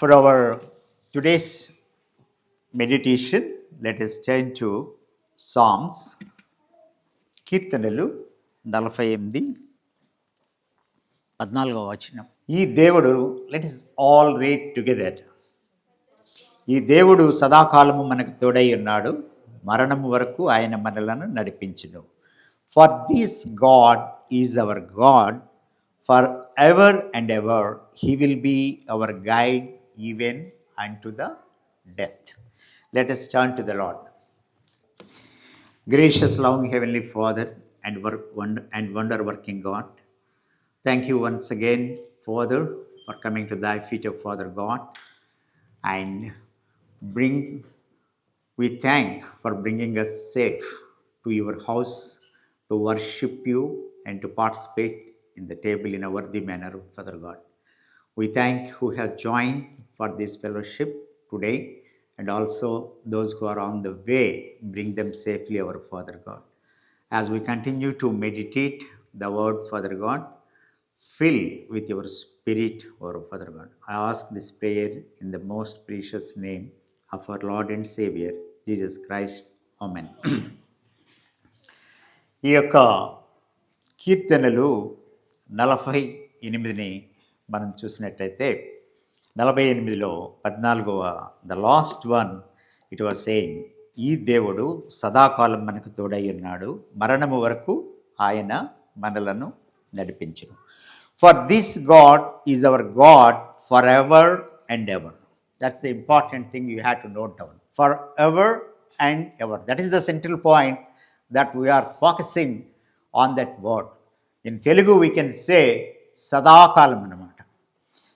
For our today's meditation, let us turn to Psalms, కీర్తనలు 48 14వ వచనం. ఈ దేవుడు, let us all read together. ఈ దేవుడు సదాకాలము మనకు తోడై ఉన్నాడు, మరణము వరకు ఆయన మనలను నడిపించును. For this God is our God, forever and ever he will be our guide even unto the death. Let us turn to the Lord. Gracious, loving Heavenly Father and wonder working God, thank you once again, Father, for coming to thy feet of Father God, and we thank for bringing us safe to your house to worship you and to participate in the table in a worthy manner, Father God. We thank who have joined for this fellowship today, and also those who are on the way, bring them safely, our Father God. As we continue to meditate the word, Father God, fill with your spirit, our Father God. I ask this prayer in the most precious name of our Lord and Savior, Jesus Christ. Amen. ఈ యొక్క కీర్తనలు 48ని మనం చూసినట్లయితే 48లో 14వ the last one, it was saying, ఈ దేవుడు సదాకాలం మనకు తోడై ఉన్నాడు, మరణము వరకు ఆయన మనలను నడిపించును. For this God is our God for ever and ever. That's the important thing you have to note down. For ever and ever, that is the central point that we are focusing on that word. In Telugu we can say సదాకాలం అన్నమాట.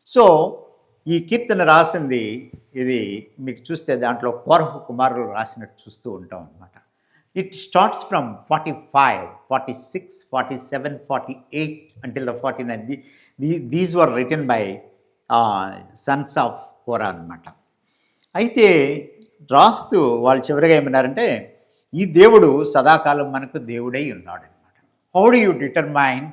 So ఈ కీర్తన రాసింది, ఇది మీకు చూస్తే దాంట్లో కోరహు కుమారులు రాసినట్టు చూస్తూ ఉంటాం అన్నమాట. It starts from 45, 46, 47, 48 until the 49. These were written by sons of Korah అన్నమాట. అయితే రాస్తూ వాళ్ళు చివరిగా ఏమన్నారంటే, ఈ దేవుడు సదాకాలం మనకు దేవుడై ఉన్నాడు అనమాట. How do you determine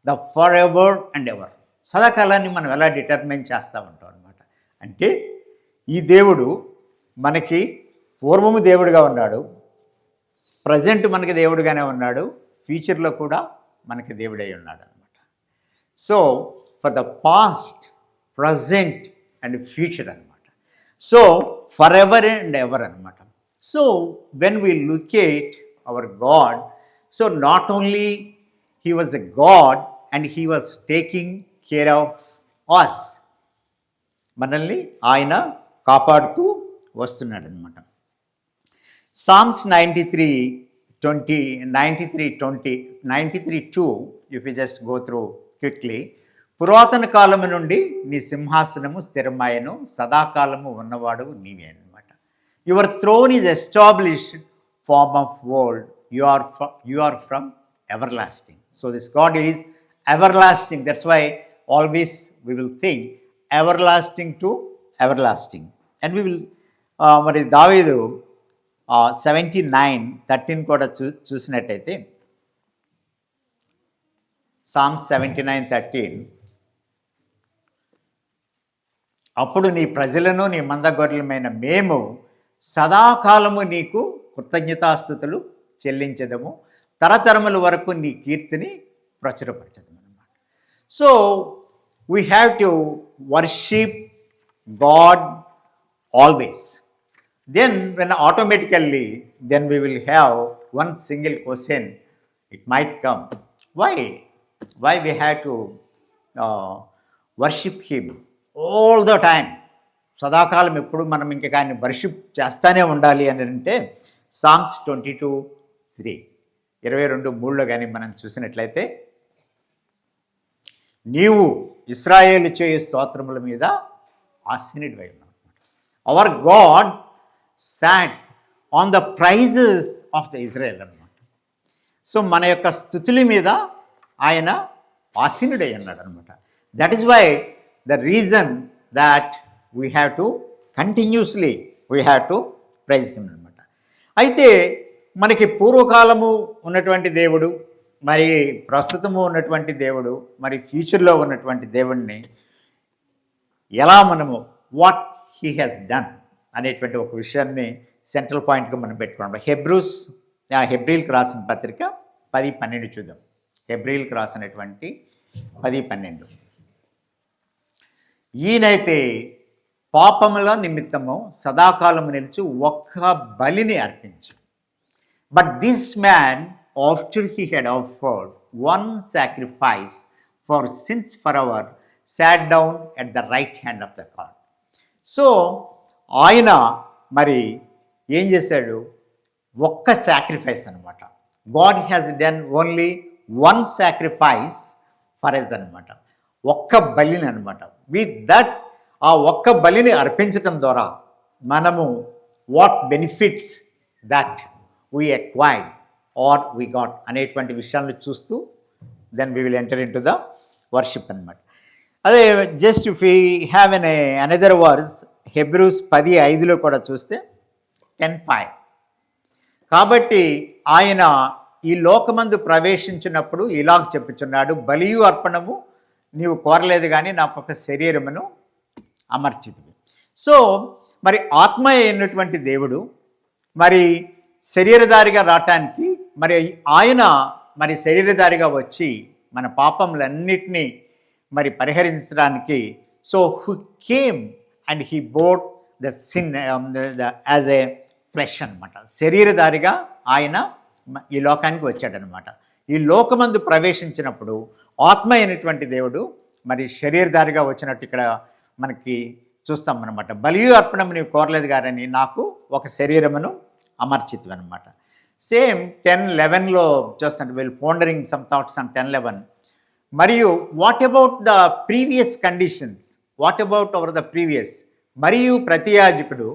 the for ever and ever? సదాకాలాన్ని మనం ఎలా డిటర్మైన్ చేస్తూ ఉంటాం అనమాట. అంటే ఈ దేవుడు మనకి పూర్వము దేవుడిగా ఉన్నాడు, ప్రజెంట్ మనకి దేవుడిగానే ఉన్నాడు, ఫ్యూచర్లో కూడా మనకి దేవుడై ఉన్నాడు అనమాట. So for the past, present and future అనమాట. So for ever and ever అనమాట. So when we look at our God, so not only he was a God and he was taking care of us, మనల్ని ఆయన కాపాడుతూ వస్తున్నాడు అనమాట. Psalms 93:2, if you just go through quickly, పురాతన కాలము నుండి నీ సింహాసనము స్థిరమాయను, సదాకాలము ఉన్నవాడు నీవే అనమాట. Your throne is established form of world. You are from everlasting. So this God is everlasting. That's why always we will think everlasting to everlasting. And we will మరి దావీదు 79:13 కూడా చూసినట్టయితే, Psalms 79:13, అప్పుడు నీ ప్రజలను నీ మందగొర్రెలమైన మేము సదాకాలము నీకు కృతజ్ఞతాస్తుతులు చెల్లించదము, తరతరముల వరకు నీ కీర్తిని ప్రచురపరచదము అన్నమాట. So we have to worship God always. Then when automatically then we will have one single question it might come, why we have to worship him all the time? సదాకాలం ఎప్పుడు మనం ఇంకా కానీ వర్షిప్ చేస్తూనే ఉండాలి అని అంటే, Psalms 22:3 కానీ మనం చూసినట్లయితే, నీవు ఇశ్రాయేలు చేయు స్తోత్రముల మీద ఆసీనుడివై ఉన్నావు. Our God sat on the praises of the Israel అన్నమాట. సో మన యొక్క స్తుతుల మీద ఆయన ఆసీనుడై ఉన్నాడు అనమాట. That is why the reason that we have to continuously praise him అనమాట. అయితే మనకి పూర్వకాలము ఉన్నటువంటి దేవుడు, మరి ప్రస్తుతము ఉన్నటువంటి దేవుడు, మరి ఫ్యూచర్లో ఉన్నటువంటి దేవుడిని ఎలా మనము వాట్ హీ హ్యాస్ డన్ అనేటువంటి ఒక విషయాన్ని సెంట్రల్ పాయింట్గా మనం పెట్టుకున్నాం. హెబ్రీల్కి రాసిన పత్రిక 10:12 చూద్దాం. హెబ్రీల్కి రాసినటువంటి 10:12. ఈయనైతే పాపముల నిమిత్తము సదాకాలము నిలిచి ఒక్క బలిని అర్పించి, but this man after he had offered one sacrifice for sins for ever sat down at the right hand of the God. So ఆయన మరి ఏం చేశాడు? ఒక్క సాక్రిఫైస్ అనమాట. God has done only one sacrifice for us అనమాట. ఒక్క బలిని అనమాట. విత్ దట్, ఆ ఒక్క బలిని అర్పించటం ద్వారా మనము what benefits that we acquired or we got అనేటువంటి విషయాలను చూస్తూ then we will enter into the worship అనమాట. అదే just if we have an another verse, Hebrews 10:5 కూడా చూస్తే 10:5. కాబట్టి ఆయన ఈ లోకమందు ప్రవేశించినప్పుడు ఇలాగ చెప్పుచున్నాడు, బలియు అర్పణము నీవు కోరలేదు కానీ నాకు ఒక శరీరమును అమర్చితివి. సో మరి ఆత్మ అయినటువంటి దేవుడు మరి శరీరధారిగా రావటానికి మరి ఆయన మరి శరీరధారిగా వచ్చి మన పాపములన్నిటినీ మరి పరిహరించడానికి, so who came and he bore the sin as a flesh అనమాట. శరీరధారిగా ఆయన ఈ లోకానికి వచ్చాడనమాట. ఈ లోకమందు ప్రవేశించినప్పుడు ఆత్మ అయినటువంటి దేవుడు మరి శరీరధారిగా వచ్చినట్టు ఇక్కడ మనకి చూస్తాం అనమాట. బలియు అర్పణము నీవు కోరలేదు గారని నాకు ఒక శరీరమును అమర్చిత్వం అనమాట. సేమ్ 10:11 చూస్తుంటే వీళ్ళు పోండరింగ్ సమ్ థాట్స్ ఆన్ 10:11. మరియు what about the previous conditions, what about our the previous, మరియు ప్రతి యాజకుడు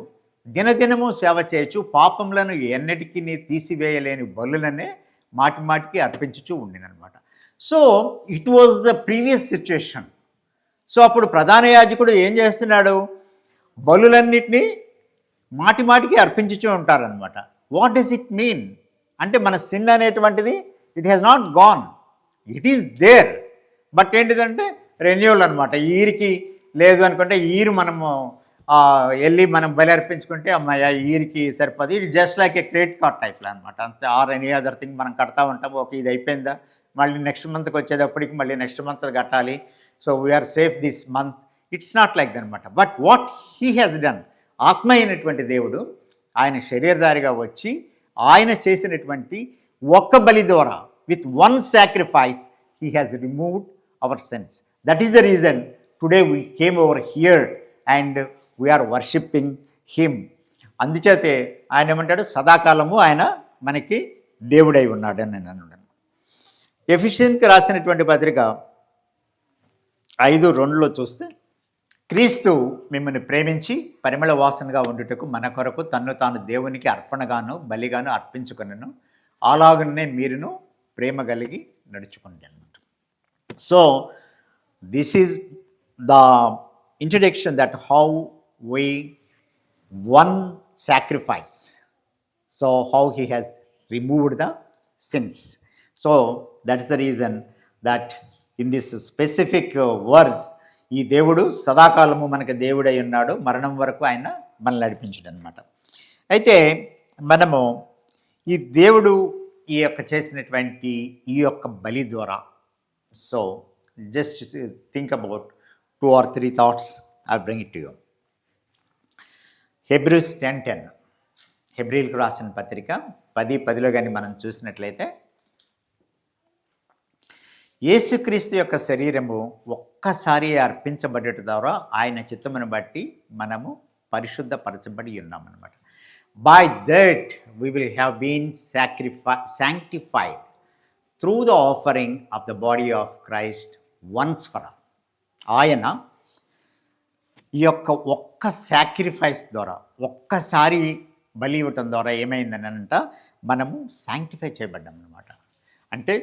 దినదినము సేవ చేయొచ్చు పాపములను ఎన్నటికీ తీసివేయలేని బలులనే మాటి మాటికి అర్పించుచూ ఉండిననమాట. So it was the previous situation. So అప్పుడు ప్రధాన యాజకుడు ఏం చేస్తున్నాడు? బలులన్నిటినీ మాటి మాటికి అర్పించుచూ ఉంటారనమాట. వాట్ డస్ ఇట్ మీన్ అంటే మన సిన్ అనేటువంటిది it has not gone, it is there. But ఏంటిదంటే రెన్యూవల్ అనమాట. ఈరికి లేదు అనుకుంటే ఈరు మనము వెళ్ళి మనం బలి అర్పించుకుంటే అమ్మాయి ఈరికి సరిపోదు. ఇది జస్ట్ లైక్ ఏ క్రెడిట్ కార్డ్ టైప్లో అనమాట. అంతే. ఆర్ ఎనీ అదర్ థింగ్ మనం కడతా ఉంటాం. ఓకే ఇది అయిపోయిందా, మళ్ళీ నెక్స్ట్ మంత్కి వచ్చేటప్పటికి మళ్ళీ నెక్స్ట్ మంత్ కట్టాలి. So we are safe this month. It's not like దనమాట. But what he has done, ఆత్మ అయినటువంటి దేవుడు ఆయన శరీరధారిగా వచ్చి ఆయన చేసినటువంటి ఒక్క బలి ద్వారా with one sacrifice he has removed our sins. That is the reason today we came over here and we are worshipping him. అందుచేతే ఆయన ఏమంటాడు? సదాకాలము ఆయన మనకి దేవుడై ఉన్నాడు అని నేను అన్నాను. ఎఫెసీయులకు రాసినటువంటి పత్రిక 5:2 చూస్తే, క్రీస్తు మిమ్మల్ని ప్రేమించి పరిమళ వాసనగా ఉండుటకు మన కొరకు తన్ను తాను దేవునికి అర్పణగాను బలిగాను అర్పించుకొనెను, అలాగనే మీరును ప్రేమ కలిగి నడుచుకోండి అన్నమాట. So this is the introduction that how we one sacrifice, so how he has removed the sins. So that is the reason that in this specific verse ఈ దేవుడు సదాకాలము మనకి దేవుడై ఉన్నాడు, మరణం వరకు ఆయన మనల్ని నడిపించడు అనమాట. అయితే మనము ఈ దేవుడు ఈ యొక్క చేసినటువంటి ఈ యొక్క బలి ద్వారా, so just think about 2 or 3 thoughts. I'll bring it to you. Hebrews 10:10, హెబ్రీలకు రాసిన పత్రిక 10:10 కానీ మనం చూసినట్లయితే, యేసుక్రీస్తు యొక్క శరీరము ఒక్కసారి అర్పించబడట ద్వారా ఆయన చిత్తమును బట్టి మనము పరిశుద్ధపరచబడి ఉన్నామన్నమాట. By that we will have been sanctified through the offering of the body of Christ once for all. ఆయన ఈ యొక్క ఒక్క సాక్రిఫైస్ ద్వారా, ఒక్కసారి బలి ఇవ్వటం ద్వారా ఏమైందని అంట, మనము శాంక్టిఫై చేయబడ్డాం అన్నమాట. అంటే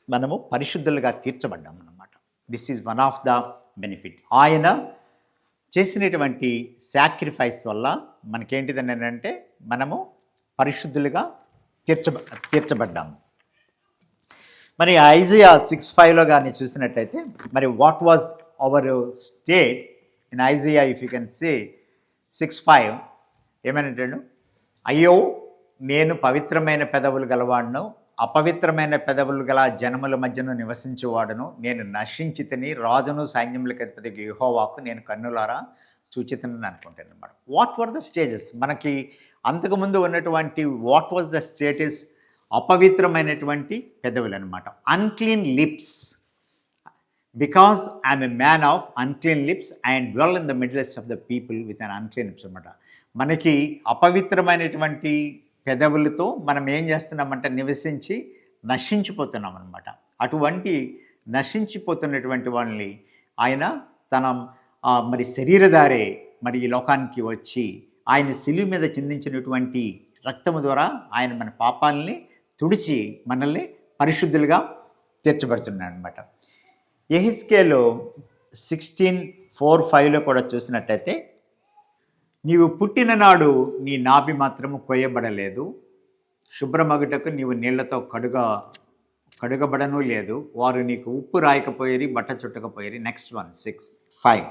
మనము పరిశుద్ధులుగా తీర్చబడ్డాం అన్నమాట. This is one of the benefit. ఆయన చేసినటువంటి సాక్రిఫైస్ వల్ల మనకేంటిదని అంటే మనము పరిశుద్ధులుగా తీర్చబడ్డాము. మరి ఐజయా 6:5 కానీ చూసినట్టయితే, మరి what was our state in Isaiah if you can see 6:5 ఏమనంటాడు, అయ్యో నేను పవిత్రమైన పెదవులు గలవాడును, అపవిత్రమైన పెదవులు గల జనముల మధ్యను నివసించేవాడును, నేను నశించితిని, రాజును సైన్యములకు అధిపతి యెహోవాకు నేను కన్నులారా చూచితనని అనుకుంటాను అనమాట. What were the stages? మనకి అంతకుముందు ఉన్నటువంటి వాట్ వాజ్ ద స్టేటస్? అపవిత్రమైనటువంటి పెదవులు అనమాట. Unclean lips, because I'm a man of unclean lips and dwell in the middles of the people with an unclean lips అనమాట. మనకి అపవిత్రమైనటువంటి పెదవులతో మనం ఏం చేస్తున్నామంటే నివసించి నశించిపోతున్నాం అనమాట. అటువంటి నశించిపోతున్నటువంటి వాళ్ళని ఆయన తన మరి శరీరధారే మరి ఈ లోకానికి వచ్చి ఆయన శిలువ మీద చిందించినటువంటి రక్తము ద్వారా ఆయన మన పాపాలని తుడిచి మనల్ని పరిశుద్ధులుగా తీర్చబడుతున్నాడు అనమాట. యెహెజ్కేలు 16:4-5లో కూడా చూసినట్టయితే, నీవు పుట్టిన నాడు నీ నాభి మాత్రము కొయ్యబడలేదు, శుభ్రమగుటకు నీవు నీళ్లతో కడుగబడను లేదు, వారు నీకు ఉప్పు రాయకపోయిరి, బట్ట చుట్టకపోయిరి. నెక్స్ట్ వన్ 6:5,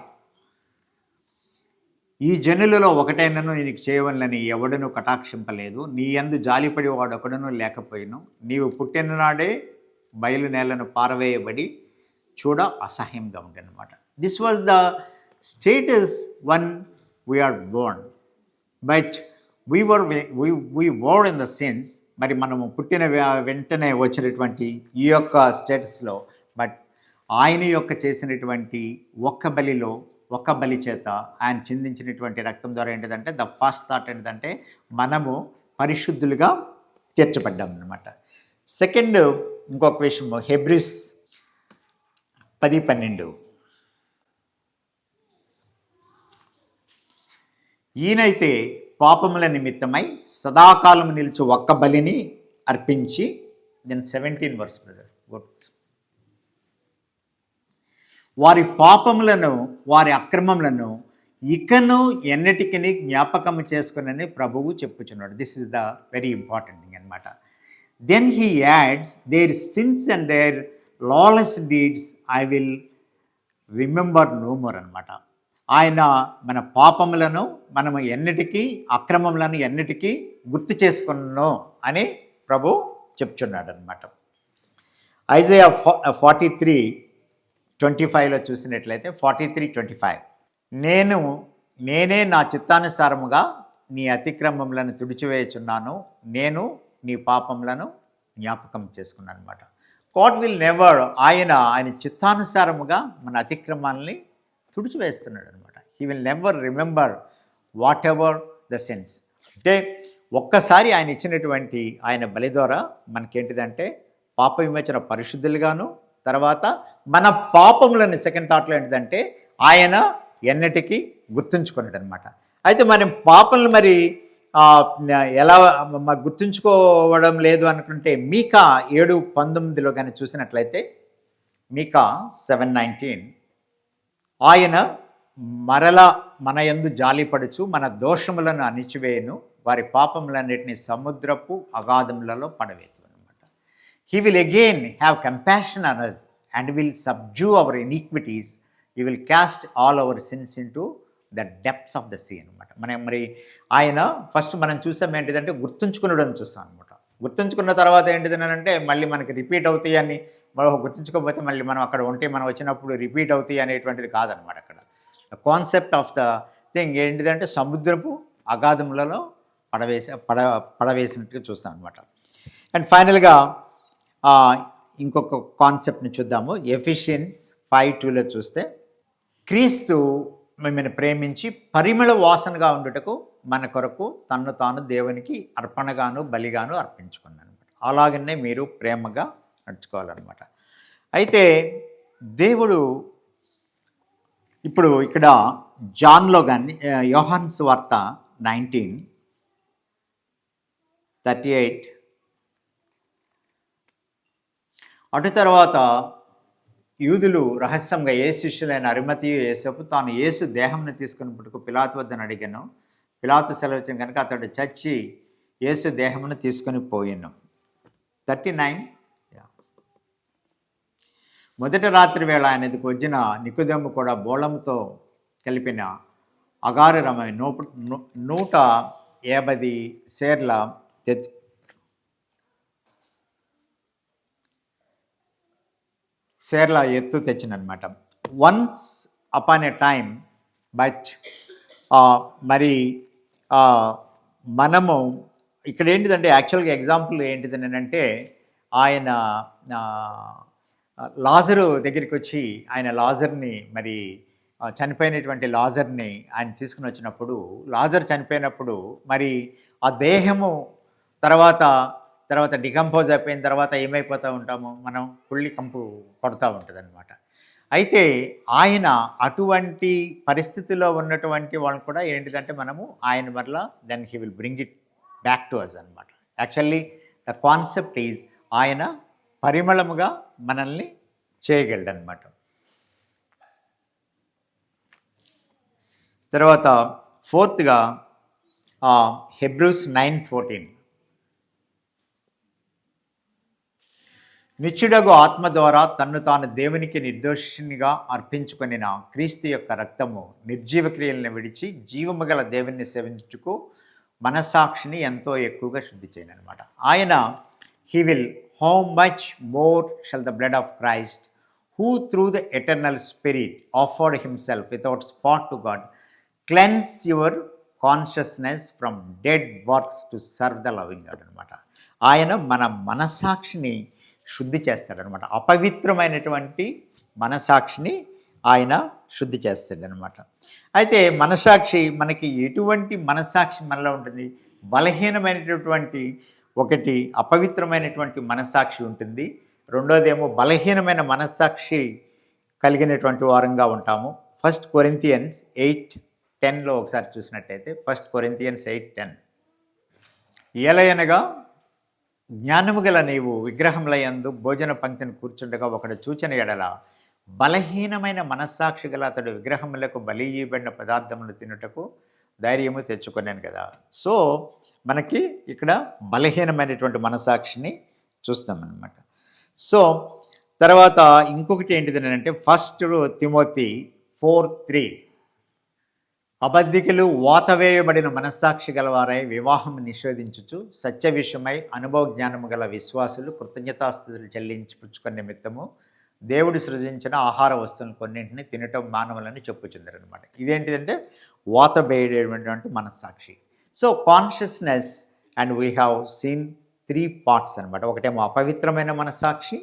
ఈ జనులలో ఒకటైనను నీకు చేయవలనని ఎవడను కటాక్షింపలేదు, నీ యందు జాలిపడి వాడొకడను లేకపోయిను, నీవు పుట్టిన నాడే బయలు నేలను పారవేయబడి చూడ అసహ్యంగా ఉండేనమాట. This was the status when we are born, but we were in the sense, మరి మనము పుట్టిన వెంటనే వచ్చినటువంటి ఈ యొక్క స్టేటస్లో, బట్ ఆయన యొక్క చేసినటువంటి ఒక్క బలి చేత ఆయన చిందించినటువంటి రక్తం ద్వారా ఏంటిదంటే ద ఫస్ట్ థాట్ ఏంటిదంటే మనము పరిశుద్ధులుగా తీర్చబడ్డాం అనమాట. సెకండ్ ఇంకొక విషయం, హెబ్రీస్ 10:12, ఈయనైతే పాపముల నిమిత్తమై సదాకాలం నిలిచి ఒక్క బలిని అర్పించి, దెన్ 17 వర్స్ బ్రదర్, వారి పాపములను వారి అక్రమములను ఇకను ఎన్నటికి జ్ఞాపకము చేసుకునని ప్రభువు చెప్పుచున్నాడు. This is the very important thing అనమాట. Then he adds, their sins and their lawless deeds I will remember no more అనమాట. ఆయన మన పాపములను మనము ఎన్నిటికీ, అక్రమములను ఎన్నిటికీ గుర్తు చేసుకున్నాను అని ప్రభు చెప్తున్నాడు అనమాట. ఐజయా 43:25లో చూసినట్లయితే 43:25, నేనే నా చిత్తానుసారముగా నీ అతిక్రమములను తుడిచివేయుచున్నాను, నేను నీ పాపములను జ్ఞాపకం చేసుకున్నాను అనమాట. గాడ్ విల్ నెవర్, ఆయన చిత్తానుసారముగా మన అతిక్రమాలని తుడిచివేస్తున్నాడు అనమాట. He will never remember what ever the sense. అంటే ఒక్కసారి ఆయన ఇచ్చినటువంటి ఆయన బలి ద్వారా మనకేంటిదంటే పాప విమోచన, పరిశుద్ధులుగాను, తర్వాత మన పాపములను సెకండ్ థాట్లో ఏంటిదంటే ఆయన ఎన్నటికీ గుర్తుంచుకున్నాడు అనమాట. అయితే మనం పాపలను మరి ఎలా గుర్తుంచుకోవడం లేదు అనుకుంటే, మీకా 7:19లో కానీ చూసినట్లయితే, మీకా 7:19, ఆయన మరల మన యందు జాలిపడుచు మన దోషములను అణిచివేయును, వారి పాపములన్నిటినీ సముద్రపు అగాధములలో పడవేతు అనమాట. He will again have compassion on us and will subdue our iniquities. He will cast all our sins into the depths of the sea అనమాట. మరి ఆయన ఫస్ట్ మనం చూసాం ఏంటిదంటే గుర్తుంచుకునడం చూసాం అనమాట. గుర్తుంచుకున్న తర్వాత ఏంటిదనంటే మళ్ళీ మనకి రిపీట్ అవుతాయి అని, మనం గుర్తుంచుకోకపోతే మళ్ళీ మనం అక్కడ ఉంటే మనం వచ్చినప్పుడు రిపీట్ అవుతాయి అనేటువంటిది కాదనమాట. అక్కడ the concept of the thing ఏంటిదంటే సముద్రపు అగాధములలో పడవేసినట్టుగా చూస్తాం అనమాట. అండ్ ఫైనల్గా ఇంకొక కాన్సెప్ట్ని చూద్దాము. ఎఫిషియన్స్ 5:2లో చూస్తే, క్రీస్తు మిమ్మల్ని ప్రేమించి పరిమళ వాసనగా ఉండుటకు మన కొరకు తన్ను తాను దేవునికి అర్పణగాను బలిగాను అర్పించుకున్నాను అనమాట. అలాగనే మీరు ప్రేమగా నడుచుకోవాలన్నమాట. అయితే దేవుడు ఇప్పుడు ఇక్కడ జాన్లో కానీ, యోహాను సువార్త 19:38, అటు తర్వాత యూదులు రహస్యంగా యేసు శిష్యులైన అరిమతయి యోసేపు తాను యేసు దేహంను తీసుకున్నప్పటికీ పిలాతు వద్దను అడిగాను. పిలాతు సెలవిచ్చాను కనుక అతడు చచ్చి యేసు దేహమును తీసుకొని పోయాను. 39, మొదటి రాత్రి వేళ ఆయన ఎదుకు వచ్చిన నికోదేము కూడా బోళంతో కలిపిన అగారు రమ 150 సేర్ల ఎత్తు తెచ్చినమాట. Once upon a time, but మరి మనము ఇక్కడ ఏంటిదంటే యాక్చువల్గా ఎగ్జాంపుల్ ఏంటిదని అంటే, ఆయన లాజరు దగ్గరికి వచ్చి ఆయన లాజర్ని మరి చనిపోయినటువంటి లాజర్ని ఆయన తీసుకుని వచ్చినప్పుడు, లాజర్ చనిపోయినప్పుడు మరి ఆ దేహము తర్వాత డికంపోజ్ అయిపోయిన తర్వాత ఏమైపోతూ ఉంటాము, మనం కుళ్ళి కంపు పడుతూ ఉంటుంది అనమాట. అయితే ఆయన అటువంటి పరిస్థితిలో ఉన్నటువంటి వాళ్ళని కూడా ఏంటిదంటే మనము ఆయన వల్ల then he will bring it back to us అనమాట. యాక్చువల్లీ ద కాన్సెప్ట్ ఈజ్ ఆయన పరిమళముగా మనల్ని చేయగలడనమాట. తర్వాత ఫోర్త్గా హెబ్రూస్ 9:14, నిత్యుడగు ఆత్మ ద్వారా తన్ను తాను దేవునికి నిర్దోషినిగా అర్పించుకొనిన క్రీస్తు యొక్క రక్తము నిర్జీవ క్రియలను విడిచి జీవము గల దేవుని సేవించుటకు మనసాక్షిని ఎంతో ఎక్కువగా శుద్ధి చేయనమాట. ఆయన he will how much more shall the blood of Christ who through the eternal spirit offered himself without spot to God cleanse your consciousness from dead works to serve the loving God అనమాట. ఆయన మన మనసాక్షిని శుద్ధి చేస్తాడనమాట. అపవిత్రమైనటువంటి మనసాక్షిని ఆయన శుద్ధి చేస్తాడనమాట. అయితే మనసాక్షి మనకి ఎటువంటి మనసాక్షి మనలో ఉంటుంది? బలహీనమైనటువంటి ఒకటి అపవిత్రమైనటువంటి మనసాక్షి ఉంటుంది. రెండోదేమో బలహీనమైన మనసాక్షి కలిగినటువంటి వారంగా ఉంటాము. 1 కొరింథియన్స్ 8:10 ఒకసారి చూసినట్టయితే 1 కొరింథియన్స్ 8:10, ఏలయనగా జ్ఞానము గల నీవు విగ్రహములయందు భోజన పంక్తిని కూర్చుండగా ఒకడు చూచిన ఎడల బలహీనమైన మనస్సాక్షి గల అతడు విగ్రహములకు బలి ఇయ్యబడిన పదార్థములు తినుటకు ధైర్యము తెచ్చుకున్నాను కదా. సో మనకి ఇక్కడ బలహీనమైనటువంటి మనసాక్షిని చూస్తామన్నమాట. సో తర్వాత ఇంకొకటి ఏంటిది అంటే 1 తిమోతి 4:3, అబద్ధికులు ఓతవేయబడిన మనస్సాక్షి గలవారై వివాహం నిషేధించుచు సత్య విషయమై అనుభవ జ్ఞానము గల విశ్వాసులు కృతజ్ఞతాస్తుతులు చెల్లించుకునే నిమిత్తము దేవుడు సృజించిన ఆహార వస్తువులను కొన్నింటిని తినటం మానవులని చెప్పుచుందరనమాట. ఇదేంటిదంటే ఓతవేయబడినటువంటి మనస్సాక్షి. So consciousness and we have seen 3 parts అనమాట. ఒకటేమో అపవిత్రమైన మనస్సాక్షి,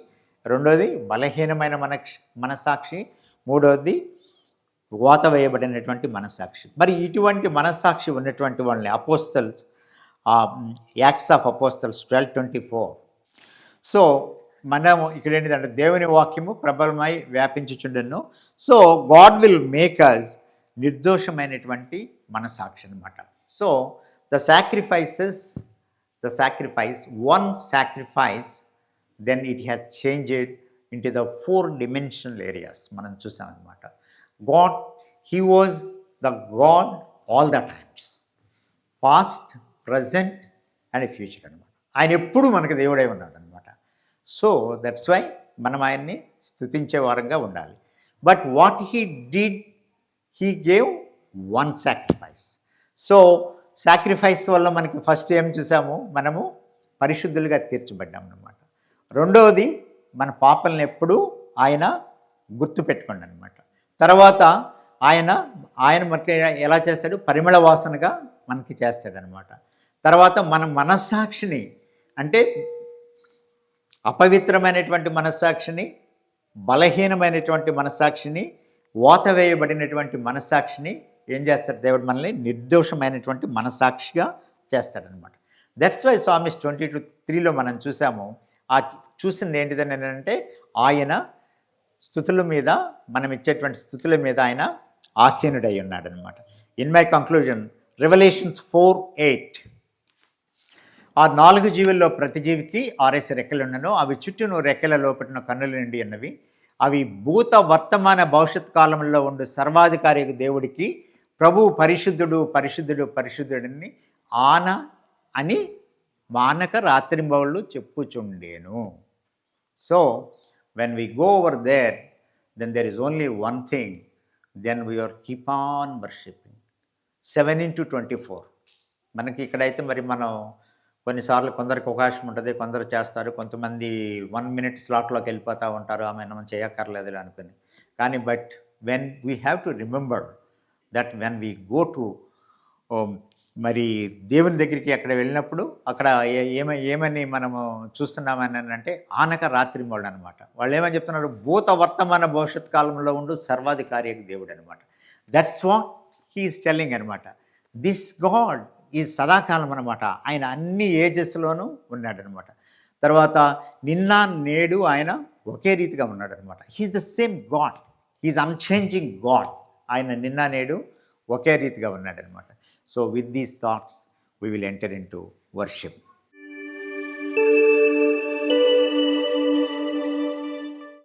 రెండోది బలహీనమైన మనస్సాక్షి, మూడోది వాత వేయబడినటువంటి మనస్సాక్షి. మరి ఇటువంటి మనస్సాక్షి ఉన్నటువంటి వాళ్ళని apostles acts of apostles 12:24. So మనం ఇక్కడ ఏంటిదంటే దేవుని వాక్యము ప్రబలమై వ్యాపించుచుండెను. So God will make us నిర్దోషమైనటువంటి మనస్సాక్షి అనమాట. So the sacrifice one sacrifice then it has changed into the 4 dimensional areas మనం చూసామన్నమాట. God, he was the God all the times, past, present and future అనమాట. ఆయన ఎప్పుడు మనకు దేవుడై ఉన్నాడు అనమాట. సో దట్స్ వై మనం ఆయన్ని స్తుతించే వారంగా ఉండాలి. But what he did, he gave 1 sacrifice. So sacrifice వల్ల మనకి ఫస్ట్ ఏం చూసాము, మనము పరిశుద్ధులుగా తీర్చబడ్డాం అనమాట. రెండవది మన పాపలను ఎప్పుడూ ఆయన గుర్తుపెట్టుకోండి అనమాట. తర్వాత ఆయన మనకి ఎలా చేస్తాడు, పరిమళ వాసనగా మనకి చేస్తాడనమాట. తర్వాత మన మనస్సాక్షిని అంటే అపవిత్రమైనటువంటి మనస్సాక్షిని, బలహీనమైనటువంటి మనస్సాక్షిని, వాత వేయబడినటువంటి మనస్సాక్షిని ఏం చేస్తాడు దేవుడు, మనల్ని నిర్దోషమైనటువంటి మనస్సాక్షిగా చేస్తాడనమాట. దట్స్ వై సామిస్ 22:3 మనం చూసాము. ఆ చూసింది ఏంటిదని అంటే ఆయన స్తుతుల మీద, మనం ఇచ్చేటువంటి స్తుతుల మీద ఆయన ఆసీనుడై ఉన్నాడనమాట. ఇన్ మై కంక్లూజన్, రివల్యూషన్స్ 4:8, ఆ 4 జీవుల్లో ప్రతి జీవికి 6 రెక్కలున్నను, అవి చుట్టూను రెక్కల లోపటిన కన్నుల నిండి ఉన్నవి. అవి భూత వర్తమాన భవిష్యత్ కాలంలో ఉండు సర్వాధికారి దేవుడికి ప్రభువు పరిశుద్ధుడు పరిశుద్ధుడు పరిశుద్ధుడిని అని మానక రాత్రింబవళ్ళు చెప్పుచుండేను. So when we go over there, then there is only one thing, then we are keep on worshipping 7/24. మనకి ఇక్కడైతే మరి మనం కొన్నిసార్లు కొందరికి అవకాశం ఉంటుంది, కొందరు చేస్తారు, కొంతమంది 1 minute స్లాట్లోకి వెళ్ళిపోతూ ఉంటారు, ఆమె మనం చేయక్కర్లేదు అనుకుని. కానీ but when we have to remember that when we go to మరి దేవుని దగ్గరికి అక్కడ వెళ్ళినప్పుడు అక్కడ ఏమని మనము చూస్తున్నామని అంటే ఆనక రాత్రి మోళ్ళు అనమాట. వాళ్ళు ఏమని చెప్తున్నారు, భూత వర్తమాన భవిష్యత్ కాలంలో ఉండు సర్వాధికారి దేవుడు అనమాట. దట్స్ వాట్ హీఈస్ టెల్లింగ్ అనమాట. దిస్ గాడ్ ఈ సదాకాలం అనమాట. ఆయన అన్ని ఏజెస్లోనూ ఉన్నాడనమాట. తర్వాత నిన్న నేడు ఆయన ఒకే రీతిగా ఉన్నాడనమాట. He is the same God, he is unchanging God. ఆయన నిన్న నేడు ఒకే రీతిగా ఉన్నాడనమాట. So with these thoughts we will enter into worship.